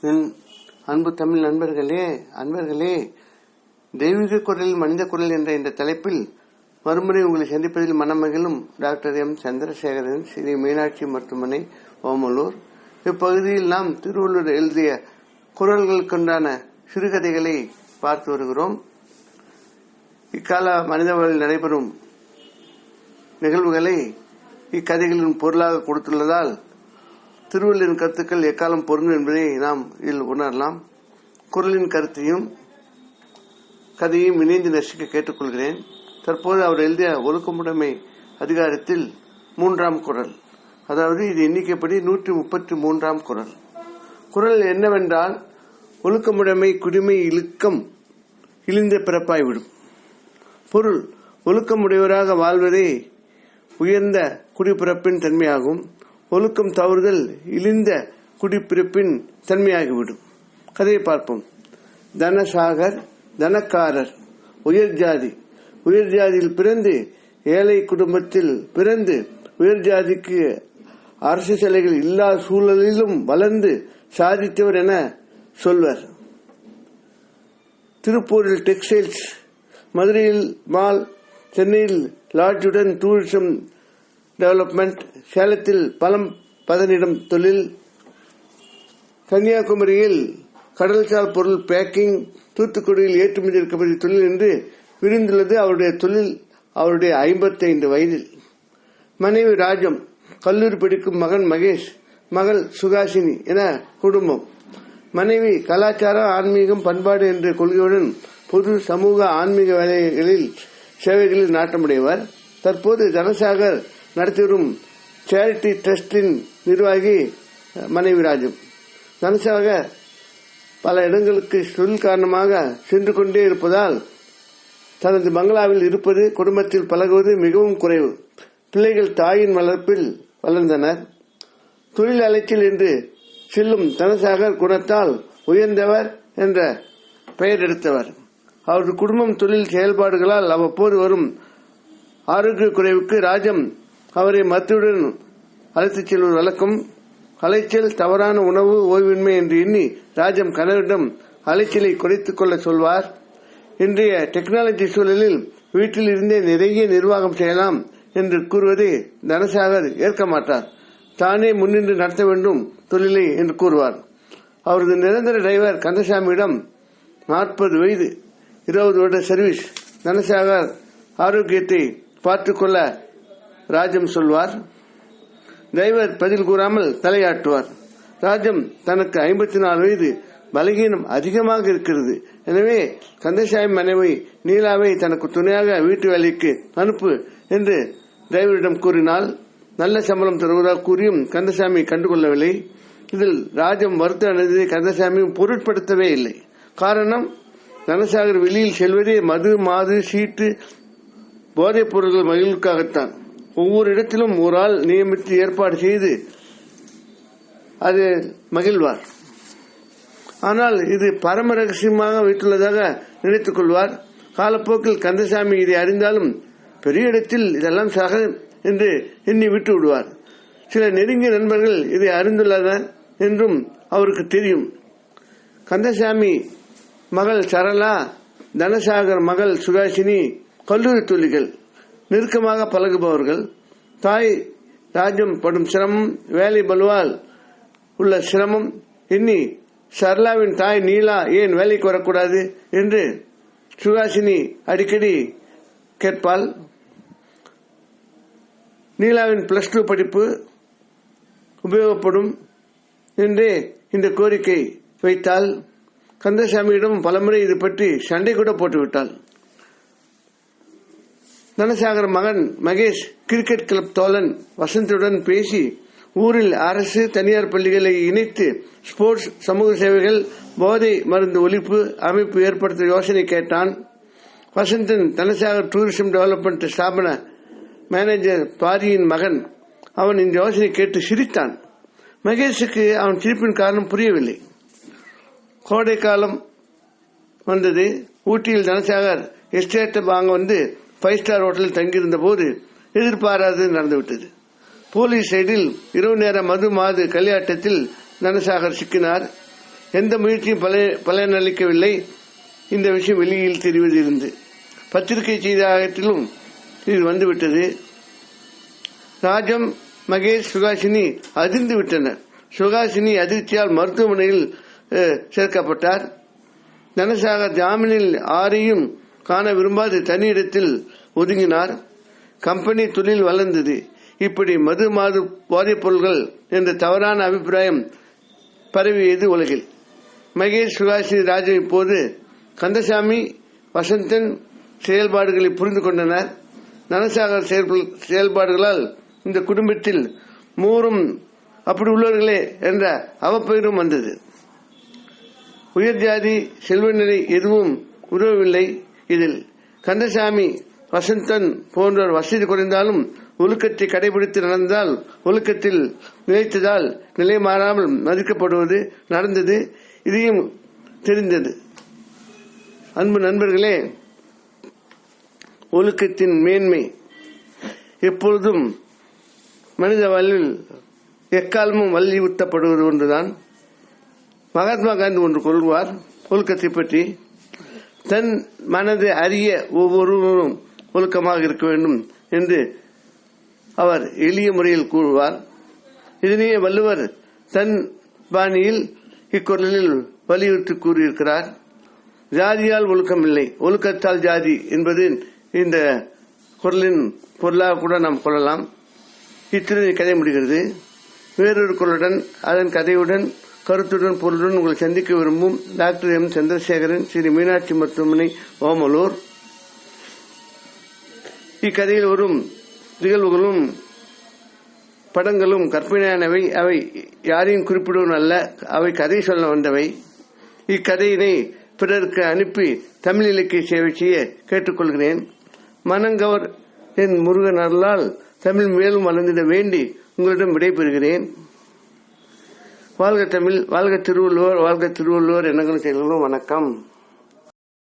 என் அன்பு தமிழ் அன்பர்களே, தெய்வீக குரல் மனித குரல் என்ற இந்த தலைப்பில் மறுமுறை உங்களை சந்திப்பதில் மனமகிழும் டாக்டர் எம் சந்திரசேகரன், ஸ்ரீ மீனாட்சி மருத்துவமனை, ஓமலூர். இப்பகுதியில் நாம் திருவள்ளுவர் எழுதிய குரல்களுக்குண்டான சிறுகதைகளை பார்த்து வருகிறோம். இக்கால மனித வாழ்வில் நடைபெறும் நிகழ்வுகளை இக்கதைகளின் பொருளாக கொடுத்துள்ளதால் திருவள்ளுவரின் கருத்துக்கள் எக்காலம் பொருந்தும் என்பதை நாம் இதில் உணரலாம். குரலின் கருத்தையும் கதையையும் இணைந்து ரசிக்க கேட்டுக்கொள்கிறேன். தற்போது அவர் எழுதிய ஒழுக்கமுடைமை அதிகாரத்தில் 3ஆம் குரல், அதாவது இது எண்ணிக்கைப்படி 133ஆம் குரல். குரல் என்னவென்றால், ஒழுக்கமுடைமை குடிமை இழுக்கம் இழிந்த பிறப்பாய்விடும். பொருள்: ஒழுக்கமுடையவராக வாழ்வதே உயர்ந்த குடிப்பிறப்பின் தன்மையாகும். ஒழுக்கம் தவறுதல் இழிந்த குடிப்பிறப்பின் தன்மையாகிவிடும். கதையை பார்ப்போம். தனசாகர் தனக்காரர், உயர் ஜாதியில் பிறந்து ஏழை குடும்பத்தில் பிறந்து உயர் ஜாதிக்கு அரசு சலுகைகள் இல்லா சூழலிலும் வளர்ந்து சாதித்தவர் என சொல்வர். திருப்பூரில் டெக்ஸ்டைல்ஸ், மதுரையில் மால், சென்னையில் லாட்ஜுடன் டூரிசம் டெவலப்மெண்ட், சேலத்தில் பழம் பதனிடும் தொழில், கன்னியாகுமரியில் கடல்சார் பொருள் பேக்கிங், தூத்துக்குடியில் ஏற்றுமதி இறக்குமதி தொழில் என்று விரிந்துள்ளது அவருடைய தொழில். அவருடைய 55 வயதில். மனைவி ராஜம், கல்லூரி படிக்கும் மகன் மகேஷ், மகள் சுகாசினி என குடும்பம். மனைவி கலாச்சாரம், ஆன்மீகம், பண்பாடு என்ற கொள்கையுடன் பொது சமூக ஆன்மீக வேலைகளில் சேவைகளில் நாட்டமுடையவர். தற்போது தனசாகர் நடத்தி வரும் சேரிட்டி டிரஸ்டின் நிர்வாகி மனைவி ராஜம். தனசாகர் பல இடங்களுக்கு தொழில் காரணமாக சென்று கொண்டே இருப்பதால் தனது பங்களாவில் இருப்பது, குடும்பத்தில் பழகுவது மிகவும் குறைவு. பிள்ளைகள் தாயின் வளர்ப்பில் வளர்ந்தனர். தொழில் அலைச்சல் என்று செல்லும் தனசாகர் குணத்தால் உயர்ந்தவர் என்ற பெயர் எடுத்தவர். அவரது குடும்பம் தொழில் செயல்பாடுகளால் அவ்வப்போது வரும் ஆரோக்கிய குறைவுக்கு ராஜம் அவரை மருத்துவருடன் அழைத்துச் செல்வது வழக்கம். அலைச்சல், தவறான உணவு, ஓய்வின்மை என்று எண்ணி ராஜம் கணவரிடம் அலைச்சலை குறைத்துக் கொள்ள சொல்வார். இன்றைய டெக்னாலஜி சூழலில் வீட்டில் இருந்தே நிறைய நிர்வாகம் செய்யலாம் என்று கூறுவதை தனசாகர் ஏற்க மாட்டார். தானே முன்னின்று நடத்த வேண்டும் தொழிலை என்று கூறுவார். அவரது நிரந்தர டிரைவர் கந்தசாமியிடம் 40 வயது, 20 வருட சர்வீஸ். தனசாகர் ஆரோக்கியத்தை பார்த்துக்கொள்ள ராஜம் சொல்வார். டிரைவர் பதில் கூறாமல் தலையாட்டுவார். ராஜம் தனக்கு 54 வயது, பலகீனம் அதிகமாக இருக்கிறது. எனவே கந்தசாமி மனைவி நீலாவை தனக்கு துணையாக வீட்டு வேலைக்கு அனுப்பு என்று டிரைவரிடம் கூறினால் நல்ல சம்பளம் தருவதாக கூறியும் கந்தசாமி கண்டுகொள்ளவில்லை. இதில் ராஜம் வருத்தம் அடைந்ததை கந்தசாமி பொருட்படுத்தவே இல்லை. காரணம், தனசாகர் வெளியில் செல்வதே மது, மாது, சீட்டு, போதைப் பொருட்கள் மகிழ்வுக்காகத்தான். ஒவ்வொரு இடத்திலும் ஒரு ஆள் நியமித்து ஏற்பாடு செய்து அது மகிழ்வார். ஆனால் இது பரம ரகசியமாக வைத்துள்ளதாக நினைத்துக் கொள்வார். காலப்போக்கில் கந்தசாமி இதை அறிந்தாலும் பெரிய இடத்தில் இதெல்லாம் சகஜம் என்று எண்ணி விட்டு விடுவார். சில நெருங்கிய நண்பர்கள் இதை அறிந்துள்ளனர் என்றும் அவருக்கு தெரியும். கந்தசாமி மகள் சரளா, தனசாகர் மகள் சுகாசினி கல்லூரி தோழிகள், நெருக்கமாக பழகுபவர்கள். தாய் ராஜம் படும் சிரமம், வேலை பலுவால் உள்ள சிரமம் எண்ணி சரளாவின் தாய் நீலா ஏன் வேலைக்கு வரக்கூடாது என்று சுகாசினி அடிக்கடி கேட்பாள். நீலாவின் +2 படிப்பு உபயோகப்படும் என்றே இந்த கோரிக்கை வைத்தால் கந்தசாமியிடம் பலமுறை இது பற்றி சண்டை கூட போட்டுவிட்டாள். தனசாகர் மகன் மகேஷ் கிரிக்கெட் கிளப் தோழன் வசந்துடன் பேசி ஊரில் அரசு, தனியார் பள்ளிகளை இணைத்து ஸ்போர்ட்ஸ், சமூக சேவைகள், போதை மருந்து ஒழிப்பு அமைப்பு ஏற்படுத்த யோசனை கேட்டான். வசந்தன் தனசாகர் டூரிசம் டெவலப்மெண்ட் ஸ்தாபன மேனேஜர் பாரியின் மகன். அவன் இந்த யோசனை கேட்டு சிரித்தான். மகேஷுக்கு அவன் சிரிப்பின் காரணம் புரியவில்லை. கோடை காலம் வந்தது. ஊட்டியில் தனசாகர் எஸ்டேட் வாங்க வந்து 5 ஸ்டார் ஹோட்டலில் தங்கியிருந்த போது எதிர்பாராதது நடந்துவிட்டது. போலீஸ் சைடில் இரவு நேர மது மாது களியாட்டத்தில் தனசாகர் சிக்கினார். எந்த முயற்சியும் பலனளிக்கவில்லை. இந்த விஷயம் வெளியில் தெரிவது இருந்து பத்திரிகை செய்தியாளத்திலும் இது வந்துவிட்டது. ராஜம், மகேஷ், சுகாசினி அதிர்ந்து விட்டனர். சுகாசினி அதிர்ச்சியால் மருத்துவமனையில் சேர்க்கப்பட்டார். தனசாகர் ஜாமீனில் ஆரையும் காண விரும்பாத தனி இடத்தில் ஒதுங்கினார். கம்பெனி தொழில் வளர்ந்தது. இப்படி மது போதைப் பொருள்கள் என்ற தவறான அபிப்பிராயம் பரவியது உலகில். மகேஷ், சுகாசினி, ராஜம் இப்போது கந்தசாமி, வசந்தன் செயல்பாடுகளை புரிந்து கொண்டனர். தனசாகர் செயல்பாடுகளால் இந்த குடும்பத்தில் மூவரும் அப்படி உள்ளவர்களே என்ற அவப்பெயரும் வந்தது. உயர் ஜாதி செல்வ நிலை எதுவும் உதவவில்லை. இதில் கந்தசாமி, வசந்தன் போன்றோர் வசதி குறைந்தாலும் ஒழுக்கத்தை கடைபிடித்து நடந்தால் ஒழுக்கத்தில் நிலைத்ததால் நிலை மாறாமல் மதிக்கப்படுவது நடந்தது. இதையும் தெரிந்தது. அன்பு நண்பர்களே, ஒழுக்கத்தின் மேன்மை எப்பொழுதும் மனித வாழ்வில் எக்காலமும் வலியுறுத்தப்படுவது ஒன்றுதான். மகாத்மா காந்தி ஒன்று கொள்வார் ஒழுக்கத்தை பற்றி. தன் மனதை அறிய ஒவ்வொருவரும் ஒழுக்கமாக இருக்க வேண்டும் என்று அவர் எளிய முறையில் கூறுவார். இதனையே வள்ளுவர் தன் பாணியில் இக்குறளில் வலியுறுத்தி கூறியிருக்கிறார். ஜாதியால் ஒழுக்கம் இல்லை, ஒழுக்கத்தால் ஜாதி என்பது இந்த குறளின் பொருளாக கூட நாம் கொள்ளலாம். இத்துடன் கதை முடிகிறது. வேறொரு குரலுடன் அதன் கதையுடன் கருத்துடன் பொருளுடன் உங்களை சந்திக்க விரும்பும் டாக்டர் எம். சந்திரசேகரன், ஸ்ரீ மீனாட்சி மருத்துவமனை, ஓமலூர். இக்கதையில் வரும் நிகழ்வுகளும் படங்களும் கற்பனையானவை. அவை யாரையும் குறிப்பிடுவதும் அல்ல. அவை கதை சொல்ல வந்தவை. இக்கதையினை பிறருக்கு அனுப்பி தமிழ் இலக்கிய சேவை செய்ய கேட்டுக்கொள்கிறேன். மனங்கவர் என் முருகன் அருளால் தமிழ் மேலும் வளர்ந்திட வேண்டி உங்களிடம் விடைபெறுகிறேன். வாழ்க தமிழ், வாழ்க திருவள்ளுவர், வாழ்க திருவள்ளுவர். எண்ணங்களும் செயல்களும். வணக்கம்.